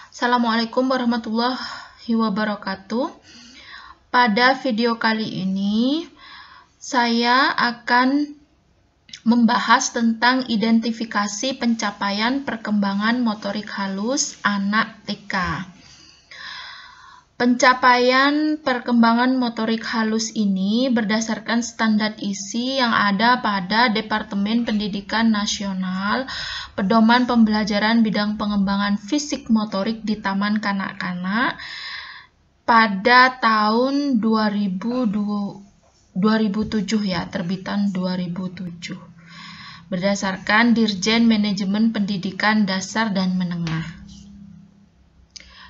Assalamualaikum warahmatullahi wabarakatuh. Pada video kali ini, saya akan membahas tentang identifikasi pencapaian perkembangan motorik halus anak TK. Pencapaian perkembangan motorik halus ini berdasarkan standar isi yang ada pada Departemen Pendidikan Nasional, Pedoman Pembelajaran Bidang Pengembangan Fisik Motorik di Taman Kanak-kanak pada tahun 2007 ya, terbitan 2007. Berdasarkan Dirjen Manajemen Pendidikan Dasar dan Menengah.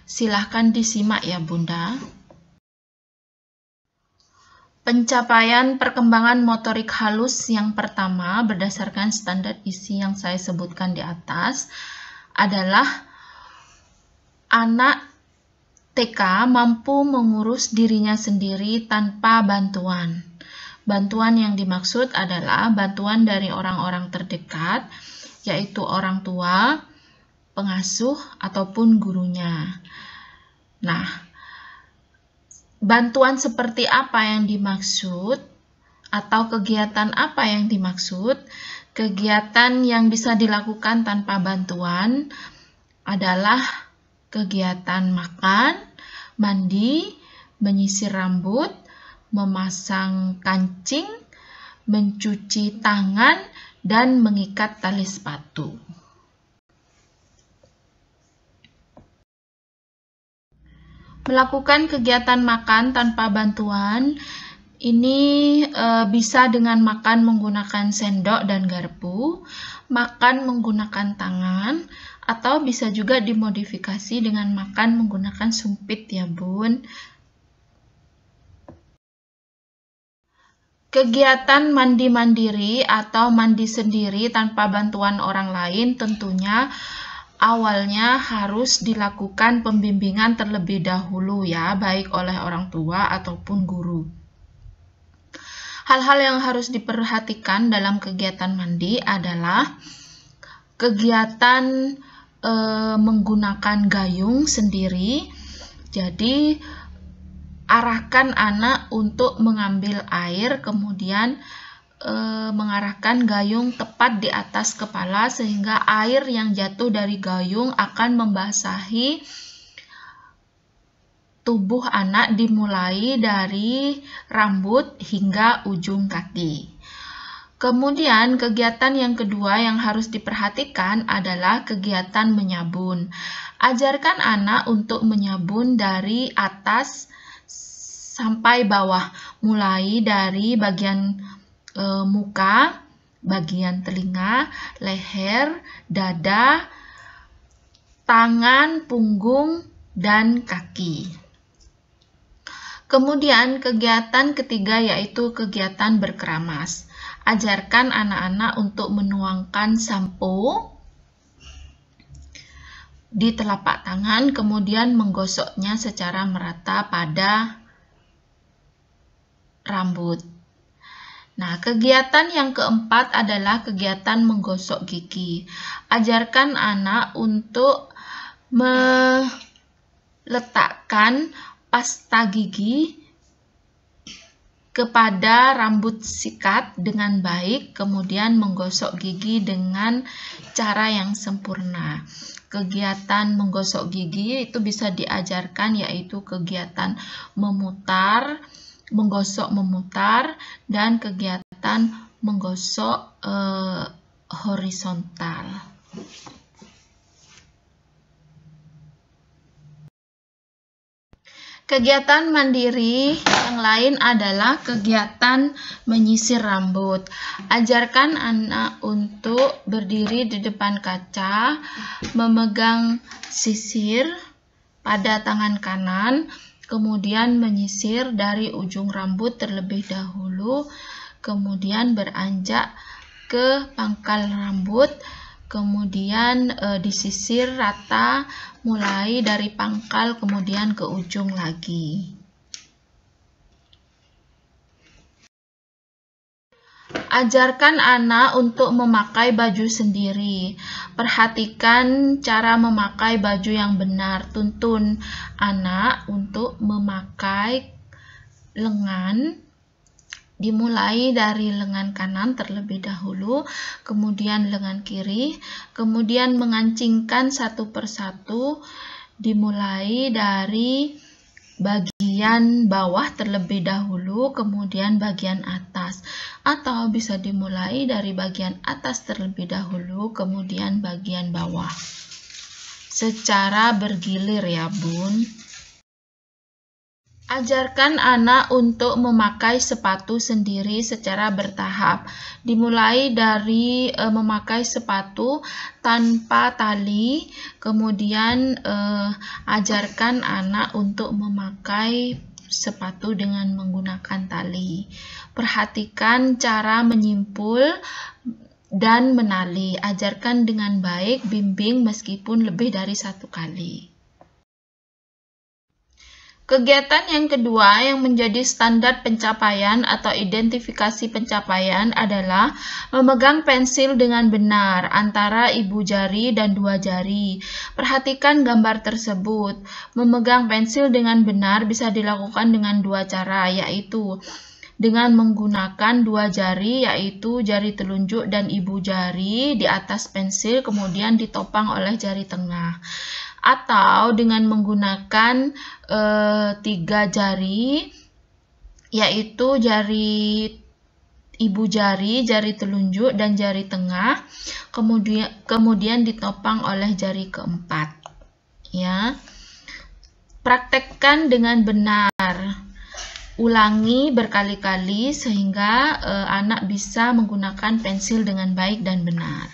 Silahkan disimak ya Bunda. Pencapaian perkembangan motorik halus yang pertama berdasarkan standar isi yang saya sebutkan di atas adalah anak TK mampu mengurus dirinya sendiri tanpa bantuan. Bantuan yang dimaksud adalah bantuan dari orang-orang terdekat, yaitu orang tua, pengasuh, ataupun gurunya. Nah, bantuan seperti apa yang dimaksud atau kegiatan apa yang dimaksud? Kegiatan yang bisa dilakukan tanpa bantuan adalah kegiatan makan, mandi, menyisir rambut, memasang kancing, mencuci tangan, dan mengikat tali sepatu. Melakukan kegiatan makan tanpa bantuan ini bisa dengan makan menggunakan sendok dan garpu, makan menggunakan tangan, atau bisa juga dimodifikasi dengan makan menggunakan sumpit ya Bun. Kegiatan mandi mandiri atau mandi sendiri tanpa bantuan orang lain tentunya awalnya harus dilakukan pembimbingan terlebih dahulu ya, baik oleh orang tua ataupun guru. Hal-hal yang harus diperhatikan dalam kegiatan mandi adalah kegiatan menggunakan gayung sendiri. Jadi arahkan anak untuk mengambil air, kemudian mengarahkan gayung tepat di atas kepala sehingga air yang jatuh dari gayung akan membasahi tubuh anak dimulai dari rambut hingga ujung kaki. Kemudian kegiatan yang kedua yang harus diperhatikan adalah kegiatan menyabun. Ajarkan anak untuk menyabun dari atas sampai bawah, mulai dari bagian muka, bagian telinga, leher, dada, tangan, punggung, dan kaki. Kemudian kegiatan ketiga yaitu kegiatan berkeramas. Ajarkan anak-anak untuk menuangkan sampo di telapak tangan, kemudian menggosoknya secara merata pada rambut. Nah, kegiatan yang keempat adalah kegiatan menggosok gigi. Ajarkan anak untuk meletakkan pasta gigi kepada rambut sikat dengan baik, kemudian menggosok gigi dengan cara yang sempurna. Kegiatan menggosok gigi itu bisa diajarkan yaitu kegiatan memutar, menggosok memutar, dan kegiatan menggosok horizontal. Kegiatan mandiri yang lain adalah kegiatan menyisir rambut. Ajarkan anak untuk berdiri di depan kaca, memegang sisir pada tangan kanan, kemudian menyisir dari ujung rambut terlebih dahulu, kemudian beranjak ke pangkal rambut, kemudian disisir rata mulai dari pangkal kemudian ke ujung lagi. Ajarkan anak untuk memakai baju sendiri. Perhatikan cara memakai baju yang benar. Tuntun anak untuk memakai lengan. Dimulai dari lengan kanan terlebih dahulu, kemudian lengan kiri, kemudian mengancingkan satu persatu, dimulai dari bagian bawah terlebih dahulu, kemudian bagian atas. Atau bisa dimulai dari bagian atas terlebih dahulu, kemudian bagian bawah. Secara bergilir ya, Bun. Ajarkan anak untuk memakai sepatu sendiri secara bertahap. Dimulai dari memakai sepatu tanpa tali, kemudian ajarkan anak untuk memakai sepatu dengan menggunakan tali. Perhatikan cara menyimpul dan menali. Ajarkan dengan baik, bimbing meskipun lebih dari satu kali. Kegiatan yang kedua yang menjadi standar pencapaian atau identifikasi pencapaian adalah memegang pensil dengan benar antara ibu jari dan dua jari. Perhatikan gambar tersebut. Memegang pensil dengan benar bisa dilakukan dengan dua cara, yaitu dengan menggunakan dua jari, yaitu jari telunjuk dan ibu jari di atas pensil, kemudian ditopang oleh jari tengah. Atau dengan menggunakan tiga jari, yaitu jari ibu jari, jari telunjuk, dan jari tengah, kemudian ditopang oleh jari keempat. Ya, praktekkan dengan benar. Ulangi berkali-kali sehingga anak bisa menggunakan pensil dengan baik dan benar.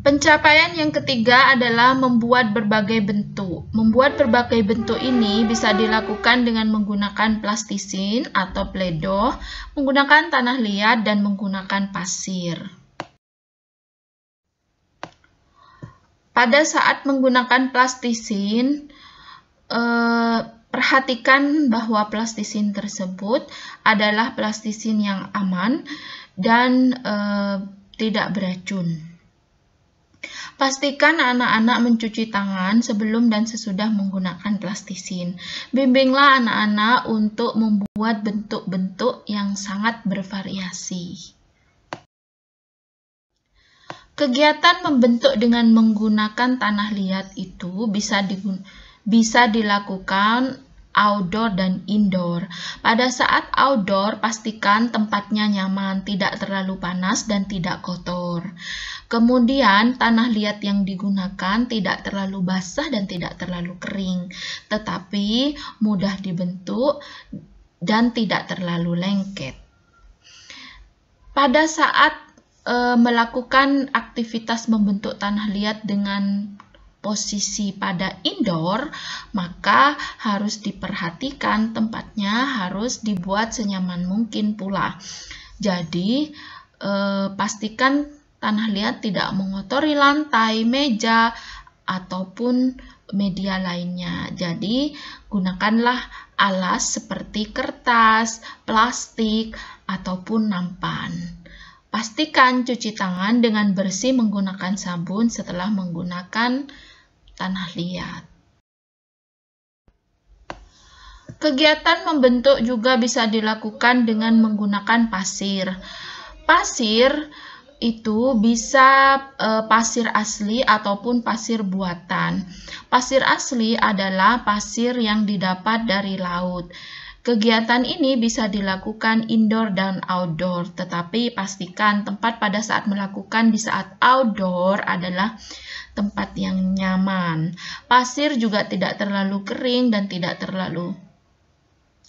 Pencapaian yang ketiga adalah membuat berbagai bentuk. Membuat berbagai bentuk ini bisa dilakukan dengan menggunakan plastisin atau Play-Doh, menggunakan tanah liat, dan menggunakan pasir. Pada saat menggunakan plastisin, perhatikan bahwa plastisin tersebut adalah plastisin yang aman dan tidak beracun. Pastikan anak-anak mencuci tangan sebelum dan sesudah menggunakan plastisin. Bimbinglah anak-anak untuk membuat bentuk-bentuk yang sangat bervariasi. Kegiatan membentuk dengan menggunakan tanah liat itu bisa dilakukan outdoor dan indoor. Pada saat outdoor, pastikan tempatnya nyaman, tidak terlalu panas dan tidak kotor. Kemudian, tanah liat yang digunakan tidak terlalu basah dan tidak terlalu kering, tetapi mudah dibentuk dan tidak terlalu lengket. Pada saat melakukan aktivitas membentuk tanah liat dengan posisi pada indoor, maka harus diperhatikan tempatnya harus dibuat senyaman mungkin pula. Jadi, pastikan tanah liat tidak mengotori lantai, meja, ataupun media lainnya. Jadi, gunakanlah alas seperti kertas, plastik, ataupun nampan. Pastikan cuci tangan dengan bersih menggunakan sabun setelah menggunakan tanah liat. Kegiatan membentuk juga bisa dilakukan dengan menggunakan pasir. Pasir itu bisa pasir asli ataupun pasir buatan. Pasir asli adalah pasir yang didapat dari laut. Kegiatan ini bisa dilakukan indoor dan outdoor, tetapi pastikan tempat pada saat melakukan di saat outdoor adalah tempat yang nyaman. Pasir juga tidak terlalu kering dan tidak terlalu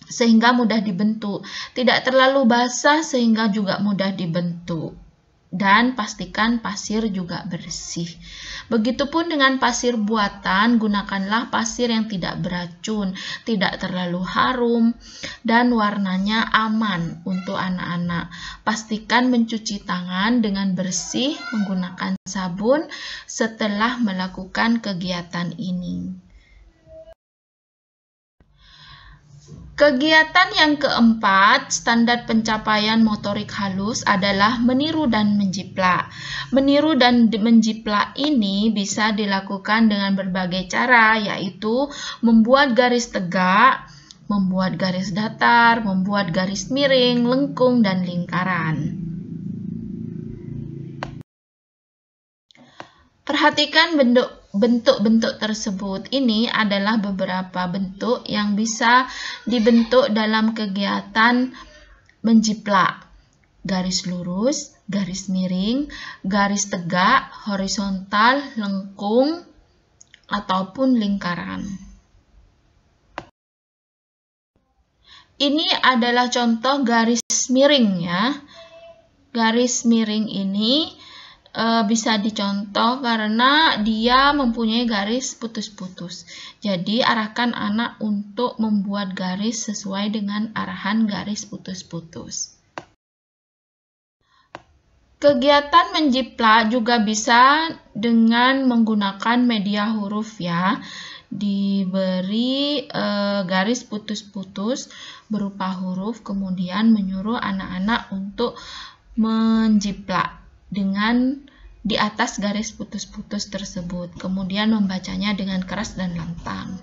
sehingga mudah dibentuk, tidak terlalu basah sehingga juga mudah dibentuk. Dan pastikan pasir juga bersih. Begitupun dengan pasir buatan, gunakanlah pasir yang tidak beracun, tidak terlalu harum, dan warnanya aman untuk anak-anak. Pastikan mencuci tangan dengan bersih menggunakan sabun setelah melakukan kegiatan ini. Kegiatan yang keempat, standar pencapaian motorik halus adalah meniru dan menjiplak. Meniru dan menjiplak ini bisa dilakukan dengan berbagai cara, yaitu membuat garis tegak, membuat garis datar, membuat garis miring, lengkung, dan lingkaran. Perhatikan bentuk-bentuk tersebut. Ini adalah beberapa bentuk yang bisa dibentuk dalam kegiatan menjiplak. Garis lurus, garis miring, garis tegak, horizontal, lengkung, ataupun lingkaran. Ini adalah contoh garis miring ya. Garis miring ini bisa dicontoh karena dia mempunyai garis putus-putus. Jadi arahkan anak untuk membuat garis sesuai dengan arahan garis putus-putus. Kegiatan menjiplak juga bisa dengan menggunakan media huruf ya. Diberi garis putus-putus berupa huruf, kemudian menyuruh anak-anak untuk menjiplak dengan di atas garis putus-putus tersebut, kemudian membacanya dengan keras dan lantang.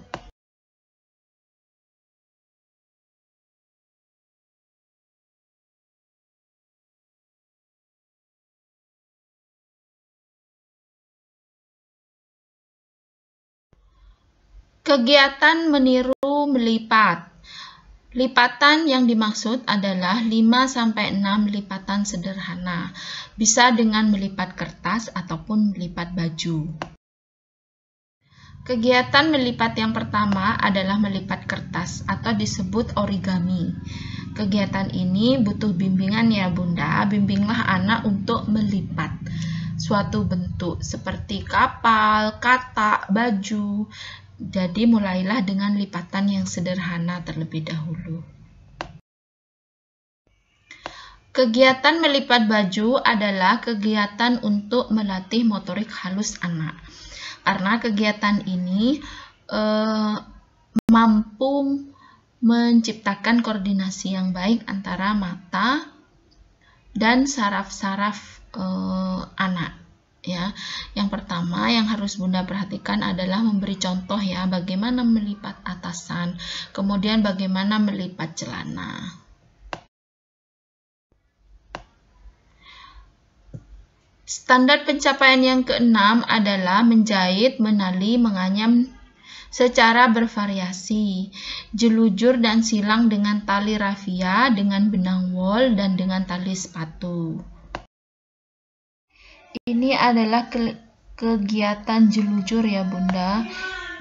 Kegiatan meniru melipat. Lipatan yang dimaksud adalah 5-6 lipatan sederhana. Bisa dengan melipat kertas ataupun melipat baju. Kegiatan melipat yang pertama adalah melipat kertas atau disebut origami. Kegiatan ini butuh bimbingan ya Bunda. Bimbinglah anak untuk melipat suatu bentuk seperti kapal, katak, baju. Jadi mulailah dengan lipatan yang sederhana terlebih dahulu. Kegiatan melipat baju adalah kegiatan untuk melatih motorik halus anak. Karena kegiatan ini mampu menciptakan koordinasi yang baik antara mata dan saraf-saraf anak. Ya, yang pertama yang harus Bunda perhatikan adalah memberi contoh ya, bagaimana melipat atasan, kemudian bagaimana melipat celana. Standar pencapaian yang keenam adalah menjahit, menali, menganyam secara bervariasi, jelujur dan silang dengan tali rafia, dengan benang wol, dan dengan tali sepatu. Ini adalah kegiatan jelujur ya Bunda,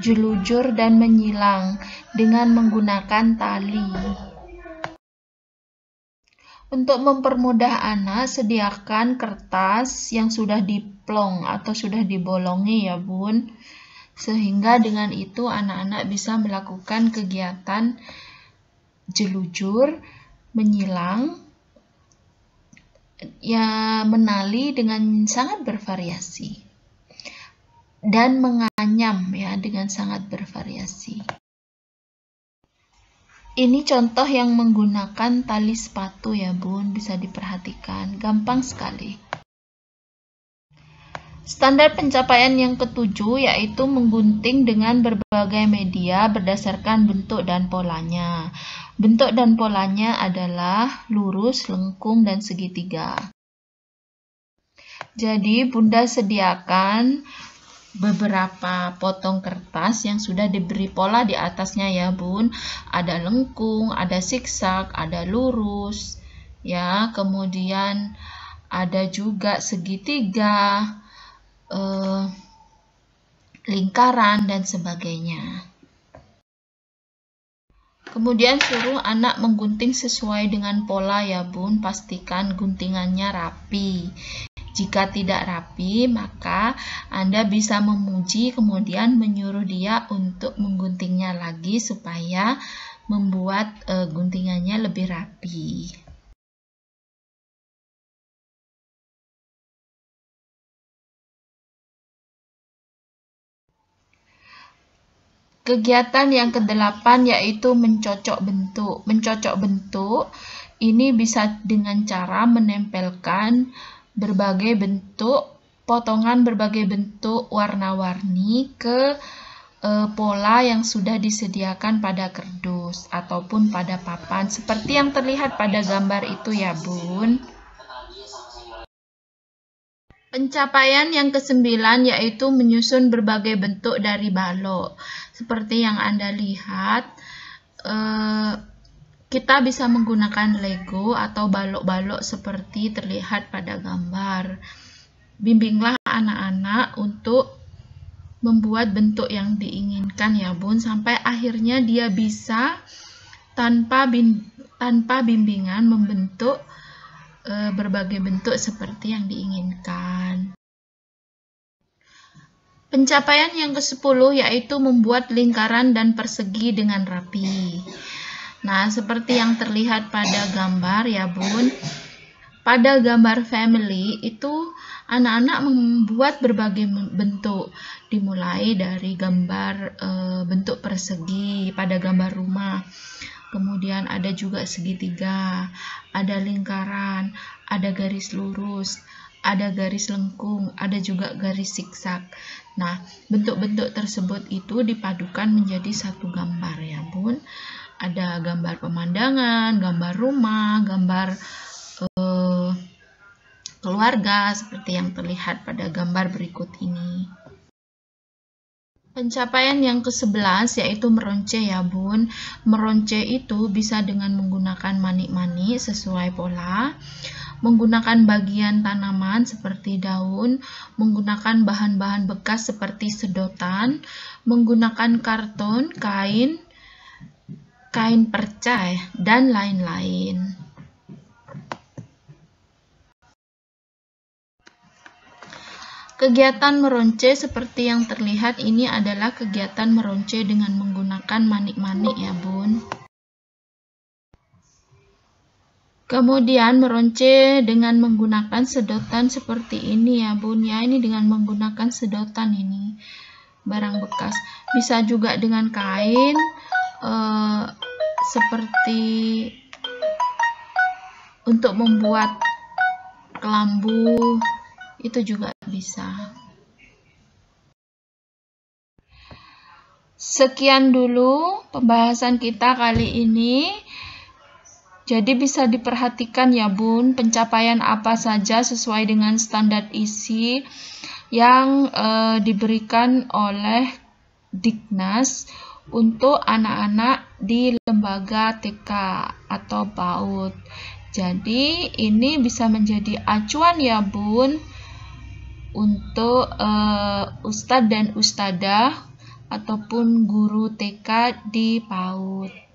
jelujur dan menyilang dengan menggunakan tali. Untuk mempermudah anak, sediakan kertas yang sudah diplong atau sudah dibolongi ya Bun, sehingga dengan itu anak-anak bisa melakukan kegiatan jelujur, menyilang, ya menali dengan sangat bervariasi dan menganyam ya dengan sangat bervariasi. Ini contoh yang menggunakan tali sepatu ya Bun, bisa diperhatikan, gampang sekali. Standar pencapaian yang ketujuh yaitu menggunting dengan berbagai media berdasarkan bentuk dan polanya. Bentuk dan polanya adalah lurus, lengkung, dan segitiga. Jadi Bunda sediakan beberapa potong kertas yang sudah diberi pola di atasnya ya Bun. Ada lengkung, ada zigzag, ada lurus, ya. Kemudian ada juga segitiga, lingkaran, dan sebagainya. Kemudian suruh anak menggunting sesuai dengan pola ya Bun, pastikan guntingannya rapi. Jika tidak rapi, maka Anda bisa memuji kemudian menyuruh dia untuk mengguntingnya lagi supaya membuat guntingannya lebih rapi. Kegiatan yang ke-8 yaitu mencocok bentuk. Mencocok bentuk ini bisa dengan cara menempelkan berbagai bentuk, potongan berbagai bentuk warna-warni ke pola yang sudah disediakan pada kardus ataupun pada papan seperti yang terlihat pada gambar itu ya Bun. Pencapaian yang ke-9 yaitu menyusun berbagai bentuk dari balok. Seperti yang Anda lihat, kita bisa menggunakan Lego atau balok-balok seperti terlihat pada gambar. Bimbinglah anak-anak untuk membuat bentuk yang diinginkan ya Bun, sampai akhirnya dia bisa tanpa bimbingan membentuk berbagai bentuk seperti yang diinginkan. Pencapaian yang ke-10 yaitu membuat lingkaran dan persegi dengan rapi. Nah, seperti yang terlihat pada gambar ya Bun, pada gambar family itu anak-anak membuat berbagai bentuk, dimulai dari gambar bentuk persegi pada gambar rumah. Kemudian ada juga segitiga, ada lingkaran, ada garis lurus, ada garis lengkung, ada juga garis zigzag. Nah, bentuk-bentuk tersebut itu dipadukan menjadi satu gambar ya Bun. Ada gambar pemandangan, gambar rumah, gambar keluarga seperti yang terlihat pada gambar berikut ini. Pencapaian yang ke-11 yaitu meronce ya Bun. Meronce itu bisa dengan menggunakan manik-manik sesuai pola, menggunakan bagian tanaman seperti daun, menggunakan bahan-bahan bekas seperti sedotan, menggunakan karton, kain perca, dan lain-lain. Kegiatan meronce seperti yang terlihat ini adalah kegiatan meronce dengan menggunakan manik-manik ya Bun. Kemudian meronce dengan menggunakan sedotan seperti ini ya Bun ya. Ini dengan menggunakan sedotan ini, barang bekas. Bisa juga dengan kain seperti untuk membuat kelambu, itu juga bisa. Sekian dulu pembahasan kita kali ini. Jadi bisa diperhatikan ya Bun, pencapaian apa saja sesuai dengan standar isi yang diberikan oleh Dignas untuk anak-anak di lembaga TK atau PAUD. Jadi ini bisa menjadi acuan ya Bun untuk Ustadz dan Ustadzah ataupun guru TK di PAUD.